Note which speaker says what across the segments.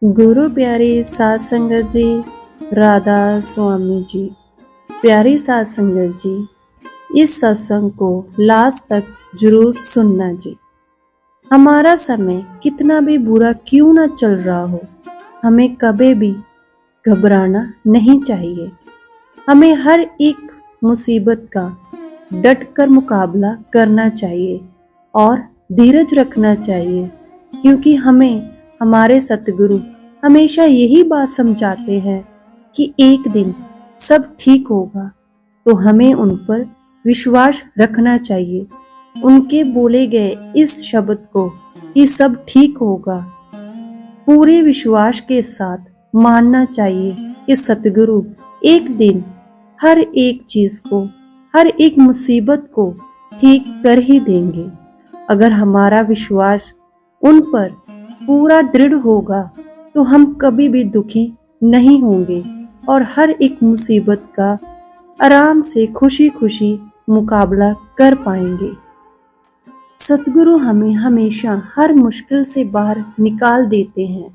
Speaker 1: गुरु प्यारी साध संगत जी, राधा स्वामी जी। प्यारी साध संगत जी, इस सत्संग को लास्ट तक जरूर सुनना जी। हमारा समय कितना भी बुरा क्यों ना चल रहा हो, हमें कभी भी घबराना नहीं चाहिए। हमें हर एक मुसीबत का डट कर मुकाबला करना चाहिए और धीरज रखना चाहिए, क्योंकि हमें हमारे सतगुरु हमेशा यही बात समझाते हैं कि एक दिन सब ठीक होगा। तो हमें उन पर विश्वास रखना चाहिए। उनके बोले गए इस शब्द को कि सब ठीक होगा पूरे विश्वास के साथ मानना चाहिए कि सतगुरु एक दिन हर एक चीज को, हर एक मुसीबत को ठीक कर ही देंगे। अगर हमारा विश्वास उन पर पूरा दृढ़ होगा तो हम कभी भी दुखी नहीं होंगे और हर एक मुसीबत का आराम से खुशी खुशी मुकाबला कर पाएंगे। सतगुरु हमें हमेशा हर मुश्किल से बाहर निकाल देते हैं।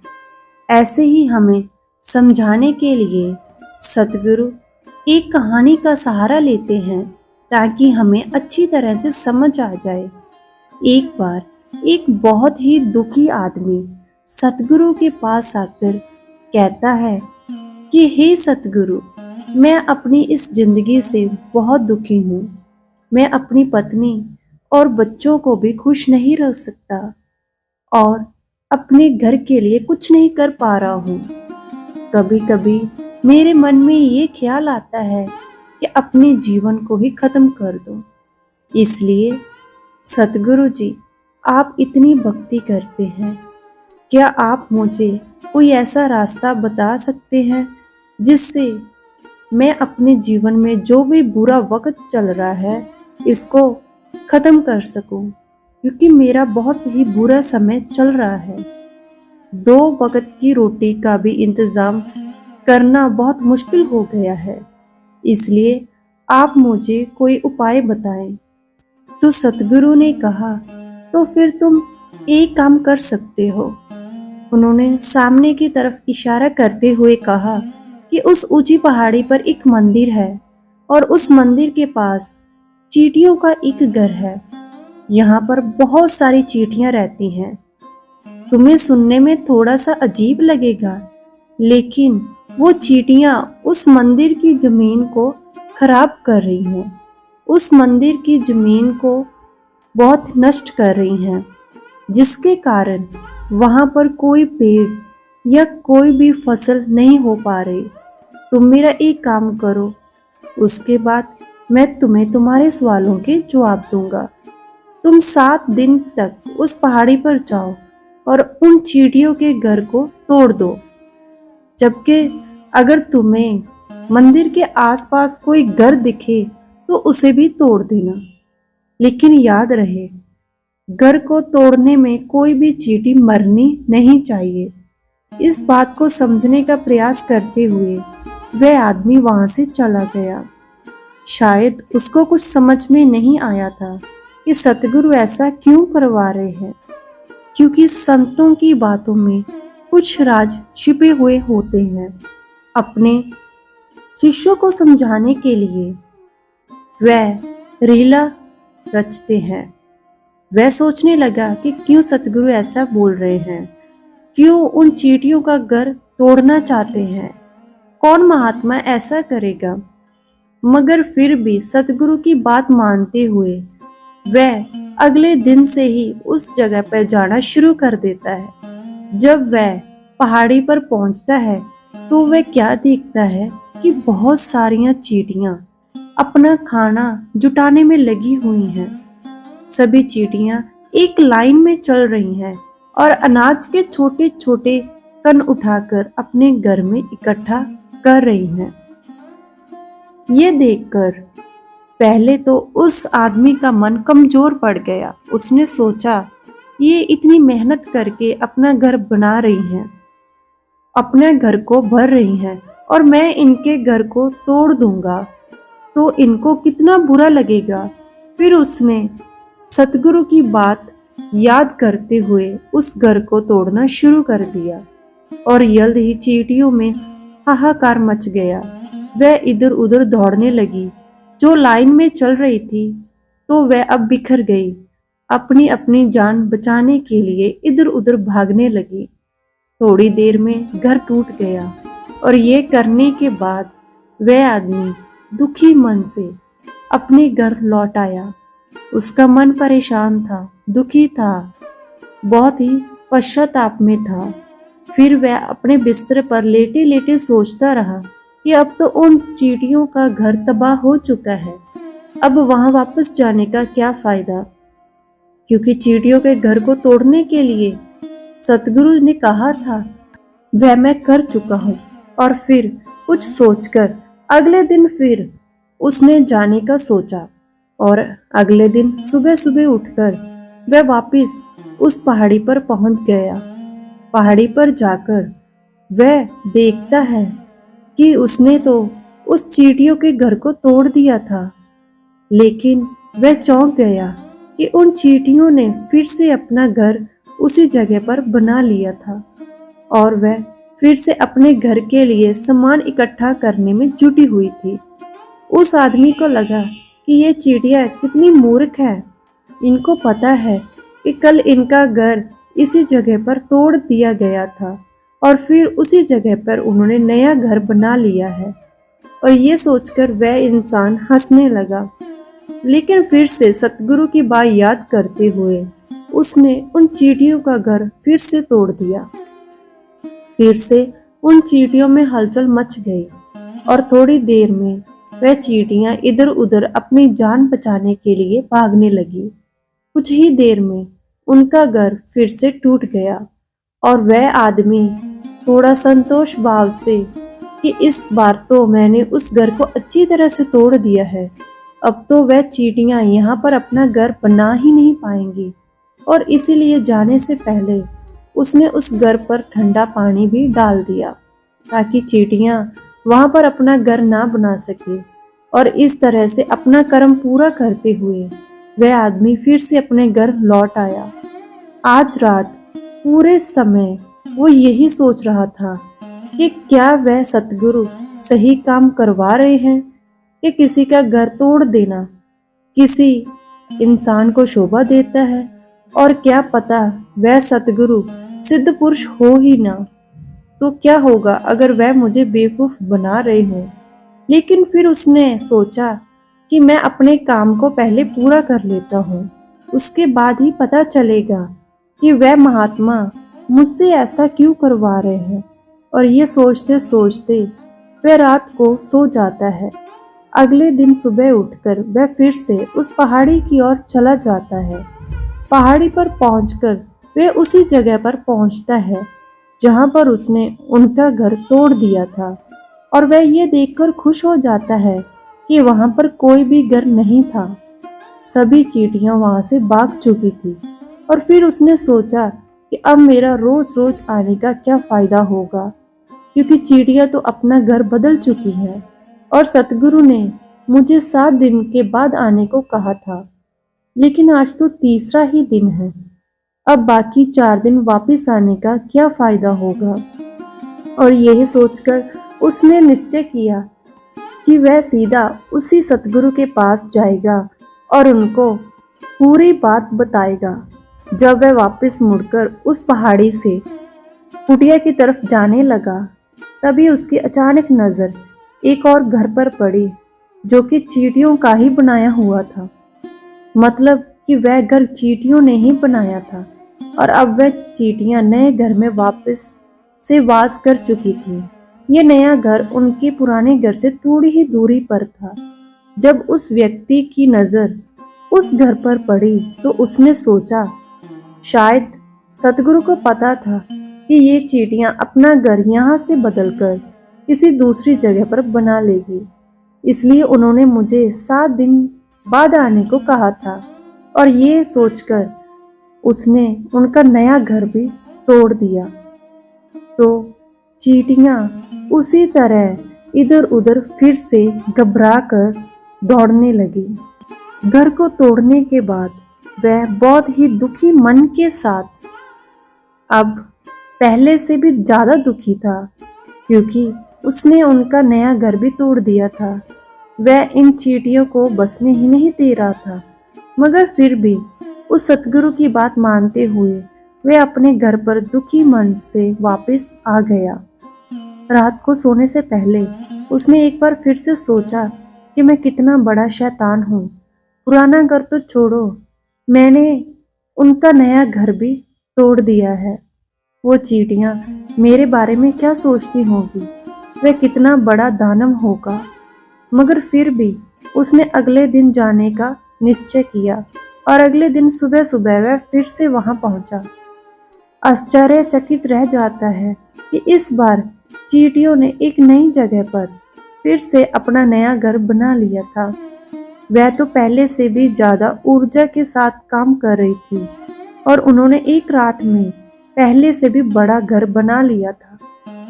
Speaker 1: ऐसे ही हमें समझाने के लिए सतगुरु एक कहानी का सहारा लेते हैं ताकि हमें अच्छी तरह से समझ आ जाए। एक बार एक बहुत ही दुखी आदमी सतगुरु के पास आकर कहता है कि हे सतगुरु, मैं अपनी इस जिंदगी से बहुत दुखी हूँ। मैं अपनी पत्नी और बच्चों को भी खुश नहीं रख सकता और अपने घर के लिए कुछ नहीं कर पा रहा हूँ। कभी कभी मेरे मन में ये ख्याल आता है कि अपने जीवन को ही खत्म कर दूं। इसलिए सतगुरु जी, आप इतनी भक्ति करते हैं, क्या आप मुझे कोई ऐसा रास्ता बता सकते हैं जिससे मैं अपने जीवन में जो भी बुरा वक्त चल रहा है इसको खत्म कर सकूं, क्योंकि मेरा बहुत ही बुरा समय चल रहा है। 2 वक्त की रोटी का भी इंतजाम करना बहुत मुश्किल हो गया है। इसलिए आप मुझे कोई उपाय बताएं। तो सतगुरु ने कहा, तो फिर तुम एक काम कर सकते हो। उन्होंने सामने की तरफ इशारा करते हुए कहा कि उस ऊंची पहाड़ी पर एक मंदिर है और उस मंदिर के पास चींटियों का एक घर है। यहाँ पर बहुत सारी चींटियां रहती हैं। तुम्हें सुनने में थोड़ा सा अजीब लगेगा, लेकिन वो चींटियां उस मंदिर की जमीन को खराब कर रही हैं। उस मंदिर की जमीन को बहुत नष्ट कर रही हैं, जिसके कारण वहां पर कोई पेड़ या कोई भी फसल नहीं हो पा रही। तुम मेरा एक काम करो, उसके बाद मैं तुम्हें तुम्हारे सवालों के जवाब दूंगा। तुम 7 दिन तक उस पहाड़ी पर जाओ और उन चींटियों के घर को तोड़ दो। जबकि अगर तुम्हें मंदिर के आसपास कोई घर दिखे तो उसे भी तोड़ देना। लेकिन याद रहे, घर को तोड़ने में कोई भी चींटी मरनी नहीं चाहिए। इस बात को समझने का प्रयास करते हुए वह आदमी वहां से चला गया। शायद उसको कुछ समझ में नहीं आया था कि सतगुरु ऐसा क्यों करवा रहे हैं, क्योंकि संतों की बातों में कुछ राज छिपे हुए होते हैं। अपने शिष्यों को समझाने के लिए वह रीला रचते हैं। वह सोचने लगा कि क्यों सतगुरु ऐसा बोल रहे हैं, क्यों उन चींटियों का घर तोड़ना चाहते हैं, कौन महात्मा ऐसा करेगा। मगर फिर भी सतगुरु की बात मानते हुए वह अगले दिन से ही उस जगह पर जाना शुरू कर देता है। जब वह पहाड़ी पर पहुंचता है तो वह क्या देखता है कि बहुत सारियां चींटियां अपना खाना जुटाने में लगी हुई हैं। सभी चींटियां एक लाइन में चल रही हैं और अनाज के छोटे छोटे कण उठाकर अपने घर में इकट्ठा कर रही हैं। ये देखकर पहले तो उस आदमी का मन कमजोर पड़ गया। उसने सोचा, ये इतनी मेहनत करके अपना घर बना रही हैं, अपने घर को भर रही हैं, और मैं इनके घर को तोड़ दूंगा तो इनको कितना बुरा लगेगा। फिर उसने सतगुरु की बात याद करते हुए उस घर को तोड़ना शुरू कर दिया। और जल्द ही चींटियों में हाहाकार मच गया। वह इधर उधर दौड़ने लगी। जो लाइन में चल रही थी तो वह अब बिखर गई। अपनी अपनी जान बचाने के लिए इधर उधर भागने लगी। थोड़ी देर में घर टूट गया और ये करने के बाद वह आदमी दुखी मन से अपने घर लौट आया। उसका मन परेशान था, दुखी था, बहुत ही पश्चाताप में था। फिर वह अपने बिस्तर पर लेटे लेटे सोचता रहा कि अब तो उन चींटियों का घर तबाह हो चुका है। अब वहां वापस जाने का क्या फायदा, क्योंकि चींटियों के घर को तोड़ने के लिए सतगुरु ने कहा था वह मैं कर चुका हूँ। और फिर कुछ सोचकर अगले दिन फिर उसने जाने का सोचा और अगले दिन सुबह सुबह उठकर वह वापस उस पहाड़ी पर पहुंच गया। पहाड़ी पर जाकर वह देखता है कि उसने तो उस चींटियों के घर को तोड़ दिया था, लेकिन वह चौंक गया कि उन चींटियों ने फिर से अपना घर उसी जगह पर बना लिया था और वह फिर से अपने घर के लिए सामान इकट्ठा करने में जुटी हुई थी। उस आदमी को लगा कि ये चींटियां कितनी मूर्ख हैं। इनको पता है कि कल इनका घर इसी जगह पर तोड़ दिया गया था और फिर उसी जगह पर उन्होंने नया घर बना लिया है। और ये सोचकर वह इंसान हंसने लगा, लेकिन फिर से सतगुरु की बात याद करते हुए उसने उन चींटियों का घर फिर से तोड़ दिया। फिर से उन चींटियों में हलचल मच गई और थोड़ी देर में वह चींटियां इधर उधर अपनी जान बचाने के लिए भागने लगी। कुछ ही देर में उनका घर फिर से टूट गया और वह आदमी थोड़ा संतोष भाव से कि इस बार तो मैंने उस घर को अच्छी तरह से तोड़ दिया है, अब तो वह चींटियां यहाँ पर अपना घर बना ही नहीं पाएंगी। और इसीलिए जाने से पहले उसने उस घर पर ठंडा पानी भी डाल दिया ताकि चींटियां वहां पर अपना घर ना बना सके। और इस तरह से अपना कर्म पूरा करते हुए वह आदमी फिर से अपने घर लौट आया। आज रात पूरे समय वो यही सोच रहा था कि क्या वह सतगुरु सही काम करवा रहे हैं कि किसी का घर तोड़ देना किसी इंसान को शोभा देता है। और क्या पता वह सतगुरु सिद्ध पुरुष हो ही ना, तो क्या होगा अगर वह मुझे बेवकूफ बना रहे हो। लेकिन फिर उसने सोचा कि मैं अपने काम को पहले पूरा कर लेता हूँ, उसके बाद ही पता चलेगा कि वह महात्मा मुझसे ऐसा क्यों करवा रहे हैं। और ये सोचते सोचते वह रात को सो जाता है। अगले दिन सुबह उठकर वह फिर से उस पहाड़ी की ओर चला जाता है। पहाड़ी पर पहुंचकर वह उसी जगह पर पहुंचता है जहां पर उसने उनका घर तोड़ दिया था और वह ये देखकर खुश हो जाता है कि वहां पर कोई भी घर नहीं था। सभी चींटियां वहां से भाग चुकी थी। और फिर उसने सोचा कि अब मेरा रोज रोज आने का क्या फायदा होगा, क्योंकि चींटियां तो अपना घर बदल चुकी हैं और सतगुरु ने मुझे 7 दिन के बाद आने को कहा था, लेकिन आज तो तीसरा ही दिन है। अब बाकी 4 दिन वापस आने का क्या फायदा होगा। और यही सोचकर उसने निश्चय किया कि वह सीधा उसी सतगुरु के पास जाएगा और उनको पूरी बात बताएगा। जब वह वापस मुड़कर उस पहाड़ी से कुटिया की तरफ जाने लगा, तभी उसकी अचानक नजर एक और घर पर पड़ी जो कि चींटियों का ही बनाया हुआ था। मतलब कि वह घर चींटियों ने ही बनाया था और अब वह चींटियां नए घर में वापस से वास कर चुकी थी। ये नया घर उनके पुराने घर से थोड़ी ही दूरी पर था। जब उस व्यक्ति की नजर उस घर पर पड़ी तो उसने सोचा शायद सतगुरु को पता था कि ये चींटियां अपना घर यहाँ से बदलकर किसी दूसरी जगह पर बना लेगी, इसलिए उन्होंने मुझे 7 दिन बाद आने को कहा था। और ये सोचकर उसने उनका नया घर भी तोड़ दिया। तो चींटियां उसी तरह इधर उधर फिर से घबराकर दौड़ने लगी। घर को तोड़ने के बाद वह बहुत ही दुखी मन के साथ अब पहले से भी ज्यादा दुखी था, क्योंकि उसने उनका नया घर भी तोड़ दिया था। वह इन चींटियों को बसने ही नहीं दे रहा था, मगर फिर भी उस सतगुरु की बात मानते हुए वह अपने घर पर दुखी मन से वापस आ गया। रात को सोने से पहले उसने एक बार फिर से सोचा कि मैं कितना बड़ा शैतान हूँ। पुराना घर तो छोड़ो, मैंने उनका नया घर भी तोड़ दिया है। वो चींटियां मेरे बारे में क्या सोचती होंगी, वह कितना बड़ा दानव होगा। मगर फिर भी उसने अगले दिन जाने का निश्चय किया और अगले दिन सुबह सुबह वह फिर से वहां पहुंचा। आश्चर्यचकित रह जाता है कि इस बार चींटियों ने एक नई जगह पर फिर से अपना नया घर बना लिया था। वह तो पहले से भी ज्यादा ऊर्जा के साथ काम कर रही थी और उन्होंने एक रात में पहले से भी बड़ा घर बना लिया था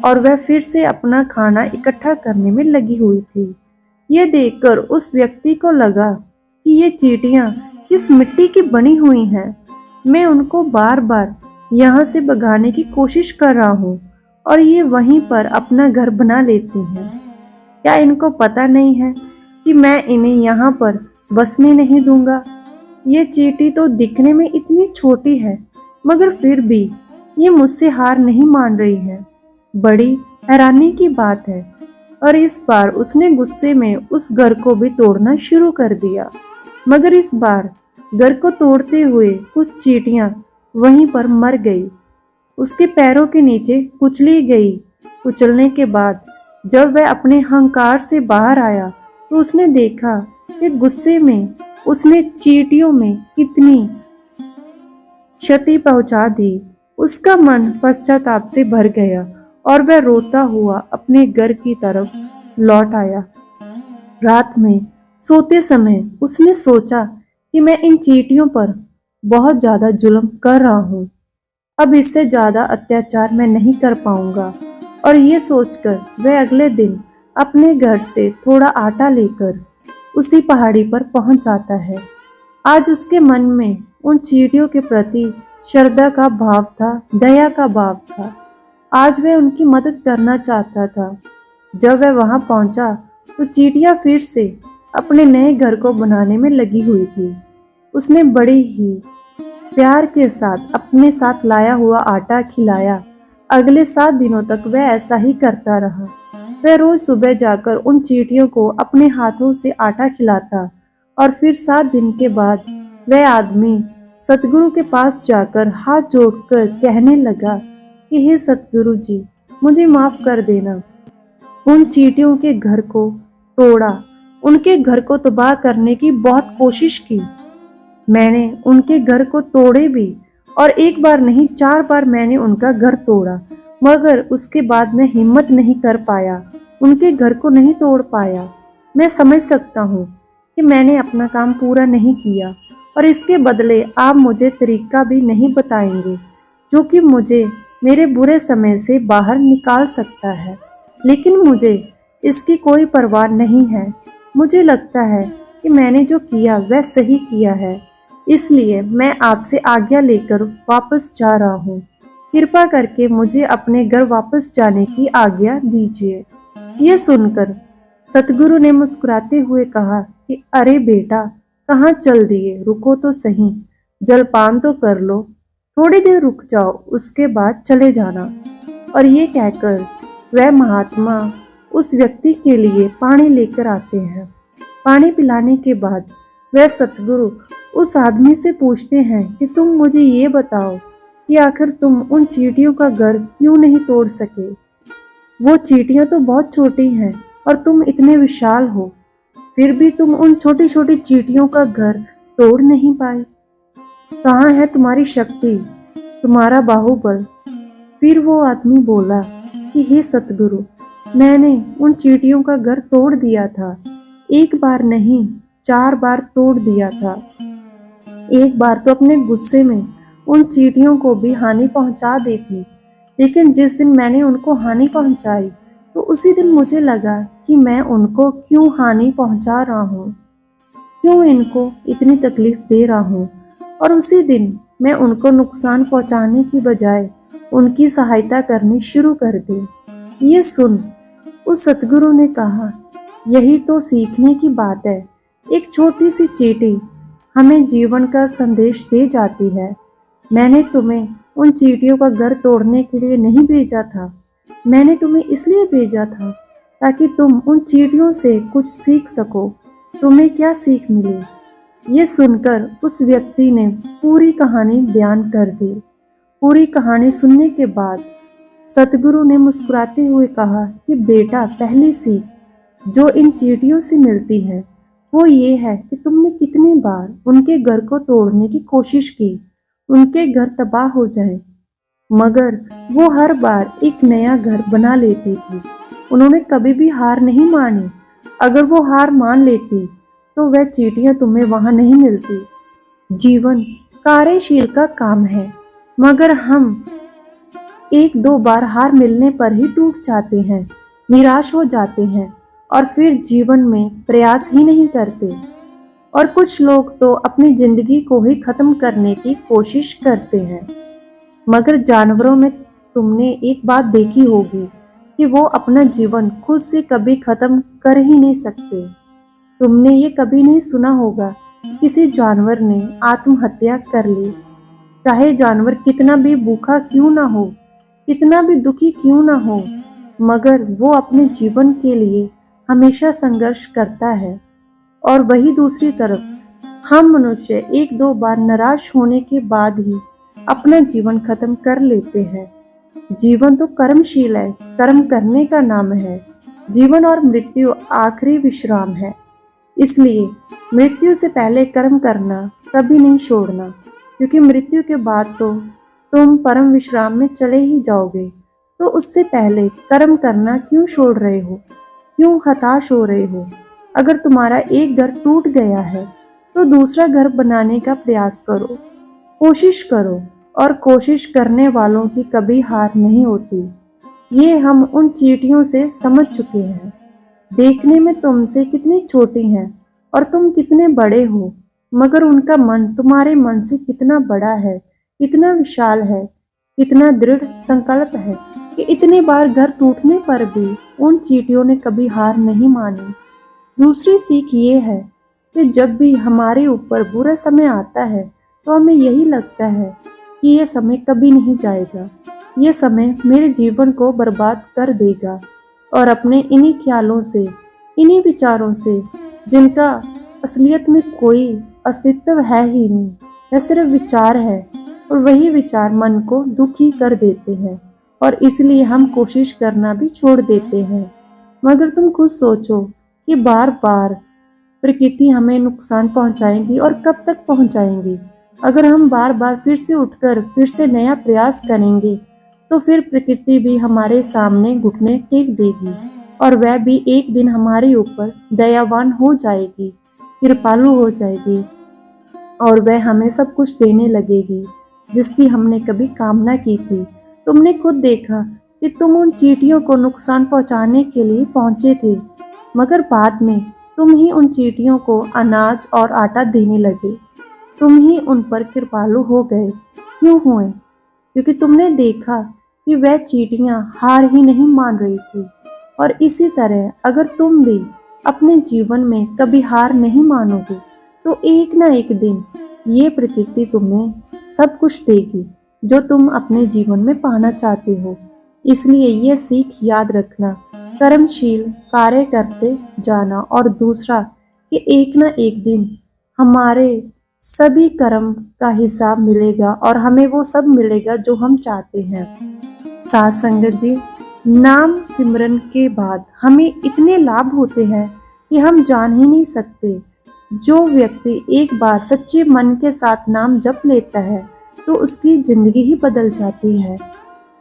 Speaker 1: और वह फिर से अपना खाना इकट्ठा करने में लगी हुई थी। ये देखकर उस व्यक्ति को लगा कि ये चींटियां किस मिट्टी की बनी हुई हैं। मैं उनको बार बार यहाँ से भगाने की कोशिश कर रहा हूँ और ये वहीं पर अपना घर बना लेती हैं। क्या इनको पता नहीं है कि मैं इन्हें यहाँ पर बसने नहीं दूंगा? ये चींटी तो दिखने में इतनी छोटी है, मगर फिर भी ये मुझसे हार नहीं मान रही है। बड़ी हैरानी की बात है। और इस बार उसने गुस्से में उस घर को भी तोड़ना शुरू कर दिया। मगर इस बार घर को तोड़ते हुए कुछ चींटियां वहीं पर मर गई, उसके पैरों के नीचे कुचली गई। कुचलने के बाद जब वह अपने हंकार से बाहर आया तो उसने देखा कि गुस्से में उसने चींटियों में कितनी क्षति पहुंचा दी। उसका मन पश्चाताप से भर गया और वह रोता हुआ अपने घर की तरफ लौट आया। रात में सोते समय उसने सोचा कि मैं इन चींटियों पर बहुत ज्यादा जुल्म कर रहा हूँ, अब इससे ज्यादा अत्याचार मैं नहीं कर पाऊंगा। और ये सोचकर वह अगले दिन अपने घर से थोड़ा आटा लेकर उसी पहाड़ी पर पहुंच जाता है। आज उसके मन में उन चींटियों के प्रति श्रद्धा का भाव था, दया का भाव था। आज वह उनकी मदद करना चाहता था। जब वह वहां पहुंचा तो चींटियां फिर से अपने नए घर को बनाने में लगी हुई थी। उसने बड़े ही प्यार के साथ अपने साथ लाया हुआ आटा खिलाया। अगले 7 दिनों तक वह ऐसा ही करता रहा। वह रोज सुबह जाकर उन चींटियों को अपने हाथों से आटा खिलाता और फिर 7 दिन के बाद वह आदमी सतगुरु के पास जाकर हाथ जोड़कर कहने लगा कि हे सतगुरु जी, मुझे माफ कर देना। उन चींटियों के घर को तोड़ा, उनके घर को तबाह करने की बहुत कोशिश की। मैंने उनके घर को तोड़े भी, और एक बार नहीं 4 बार मैंने उनका घर तोड़ा, मगर उसके बाद मैं हिम्मत नहीं कर पाया, उनके घर को नहीं तोड़ पाया। मैं समझ सकता हूँ कि मैंने अपना काम पूरा नहीं किया और इसके बदले आप मुझे तरीका भी नहीं बताएंगे जो कि मुझे मेरे बुरे समय से बाहर निकाल सकता है। लेकिन मुझे इसकी कोई परवाह नहीं है। मुझे लगता है कि मैंने जो किया वह सही किया है, इसलिए मैं आपसे आज्ञा लेकर वापस जा रहा हूँ। कृपा करके मुझे अपने घर वापस जाने की आज्ञा दीजिए। यह सुनकर सतगुरु ने मुस्कुराते हुए कहा कि अरे बेटा, कहाँ चल दिए, रुको तो सही, जलपान तो कर लो, थोड़ी देर रुक जाओ, उसके बाद चले जाना। और ये कहकर वह महात्मा उस व्यक्ति के लिए पानी लेकर आते हैं। पानी पिलाने के बाद वह सतगुरु उस आदमी से पूछते हैं कि तुम मुझे ये बताओ कि आखिर तुम उन चींटियों का घर क्यों नहीं तोड़ सके? वो चींटियां तो बहुत छोटी हैं और तुम इतने विशाल हो, फिर भी तुम उन छोटी छोटी चींटियों का घर तोड़ नहीं पाए। कहाँ है तुम्हारी शक्ति, तुम्हारा बाहुबल? फिर वो आदमी बोला कि हे सतगुरु, मैंने उन चींटियों का घर तोड़ दिया था। एक बार नहीं, 4 बार तोड़ दिया था। एक बार तो अपने गुस्से में उन चींटियों को भी हानि पहुंचा दी थी, लेकिन जिस दिन मैंने उनको हानि पहुंचाई तो उसी दिन मुझे लगा कि मैं उनको क्यों हानि पहुंचा रहा हूँ, क्यों इनको इतनी तकलीफ दे रहा हूँ। और उसी दिन मैं उनको नुकसान पहुंचाने की बजाय उनकी सहायता करनी शुरू कर दे। ये सुन उस सतगुरु ने कहा, यही तो सीखने की बात है। एक छोटी सी चींटी हमें जीवन का संदेश दे जाती है। मैंने तुम्हें उन चींटियों का घर तोड़ने के लिए नहीं भेजा था। मैंने तुम्हें इसलिए भेजा था ताकि तुम उन चींटियों से कुछ सीख सको। तुम्हें क्या सीख मिली? ये सुनकर उस व्यक्ति ने पूरी कहानी बयान कर दी। पूरी कहानी सुनने के बाद सतगुरु ने मुस्कुराते हुए कहा कि बेटा, पहली सीख जो इन चींटियों से मिलती है वो ये है कि तुमने कितनी बार उनके घर को तोड़ने की कोशिश की, उनके घर तबाह हो जाए, मगर वो हर बार एक नया घर बना लेती थी। उन्होंने कभी भी हार नहीं मानी। अगर वो हार मान लेती तो वह चींटियां तुम्हें वहां नहीं मिलती। जीवन कार्यशील का काम है, मगर हम एक दो बार हार मिलने पर ही टूट जाते हैं, निराश हो जाते हैं और फिर जीवन में प्रयास ही नहीं करते। और कुछ लोग तो अपनी जिंदगी को ही खत्म करने की कोशिश करते हैं। मगर जानवरों में तुमने एक बात देखी होगी कि वो अपना जीवन खुद से कभी खत्म कर ही नहीं सकते। तुमने ये कभी नहीं सुना होगा किसी जानवर ने आत्महत्या कर ली, चाहे जानवर कितना भी भूखा क्यों ना हो, कितना भी दुखी क्यों ना हो, मगर वो अपने जीवन के लिए हमेशा संघर्ष करता है। और वही दूसरी तरफ हम मनुष्य एक दो बार निराश होने के बाद ही अपना जीवन खत्म कर लेते हैं। जीवन तो कर्मशील है, कर्म करने का नाम है। जीवन और मृत्यु आखिरी विश्राम है, इसलिए मृत्यु से पहले कर्म करना कभी नहीं छोड़ना, क्योंकि मृत्यु के बाद तो तुम परम विश्राम में चले ही जाओगे। तो उससे पहले कर्म करना क्यों छोड़ रहे हो? क्यों हताश हो रहे हो? अगर तुम्हारा एक घर टूट गया है तो दूसरा घर बनाने का प्रयास करो, कोशिश करो, और कोशिश करने वालों की कभी हार नहीं होती। ये हम उन चींटियों से समझ चुके हैं। देखने में तुमसे कितनी छोटी हैं और तुम कितने बड़े हो, मगर उनका मन तुम्हारे मन से कितना बड़ा है, कितना विशाल है, कितना दृढ़ संकल्प है कि इतने बार घर टूटने पर भी उन चींटियों ने कभी हार नहीं मानी। दूसरी सीख ये है कि जब भी हमारे ऊपर बुरा समय आता है तो हमें यही लगता है कि ये समय कभी नहीं जाएगा, ये समय मेरे जीवन को बर्बाद कर देगा। और अपने इन्हीं ख्यालों से, इन्हीं विचारों से, जिनका असलियत में कोई अस्तित्व है ही नहीं, यह सिर्फ विचार है, और वही विचार मन को दुखी कर देते हैं और इसलिए हम कोशिश करना भी छोड़ देते हैं। मगर तुम खुद सोचो कि बार बार प्रकृति हमें नुकसान पहुंचाएगी और कब तक पहुंचाएंगी। अगर हम बार बार फिर से उठकर फिर से नया प्रयास करेंगे तो फिर प्रकृति भी हमारे सामने घुटने टेक देगी और वह भी एक दिन हमारे ऊपर दयावान हो जाएगी, कृपालु हो जाएगी, और वह हमें सब कुछ देने लगेगी जिसकी हमने कभी कामना की थी। तुमने खुद देखा कि तुम उन चींटियों को नुकसान पहुंचाने के लिए पहुंचे थे, मगर बाद में तुम ही उन चींटियों को अनाज और आटा देने लगे। तुम ही उन पर कृपालु हो गए। क्यों हुए? क्योंकि तुमने देखा कि वह चींटियां हार ही नहीं मान रही थी। और इसी तरह अगर तुम भी अपने जीवन में कभी हार नहीं मानोगे तो एक ना एक दिन ये प्रकृति तुम्हें सब कुछ देगी जो तुम अपने जीवन में पाना चाहते हो। इसलिए यह सीख याद रखना, कर्मशील कार्य करते जाना, और दूसरा कि एक ना एक दिन हमारे सभी कर्म का हिसाब मिलेगा और हमें वो सब मिलेगा जो हम चाहते हैं। साथ संगत जी, नाम सिमरन के बाद हमें इतने लाभ होते हैं कि हम जान ही नहीं सकते। जो व्यक्ति एक बार सच्चे मन के साथ नाम जप लेता है तो उसकी जिंदगी ही बदल जाती है।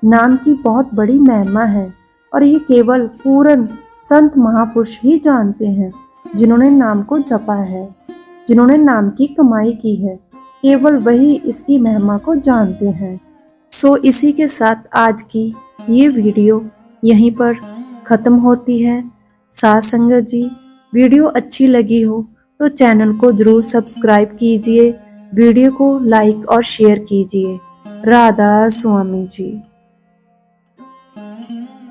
Speaker 1: नाम की बहुत बड़ी महिमा है और ये केवल पूर्ण संत महापुरुष ही जानते हैं, जिन्होंने नाम को जपा है, जिन्होंने नाम की कमाई की है, केवल वही इसकी महिमा को जानते हैं। सो इसी के साथ आज की ये वीडियो यहीं पर ख़त्म होती है। साथ संगत जी, वीडियो अच्छी लगी हो तो चैनल को ज़रूर सब्सक्राइब कीजिए, वीडियो को लाइक और शेयर कीजिए। राधा स्वामी जी।
Speaker 2: नहीं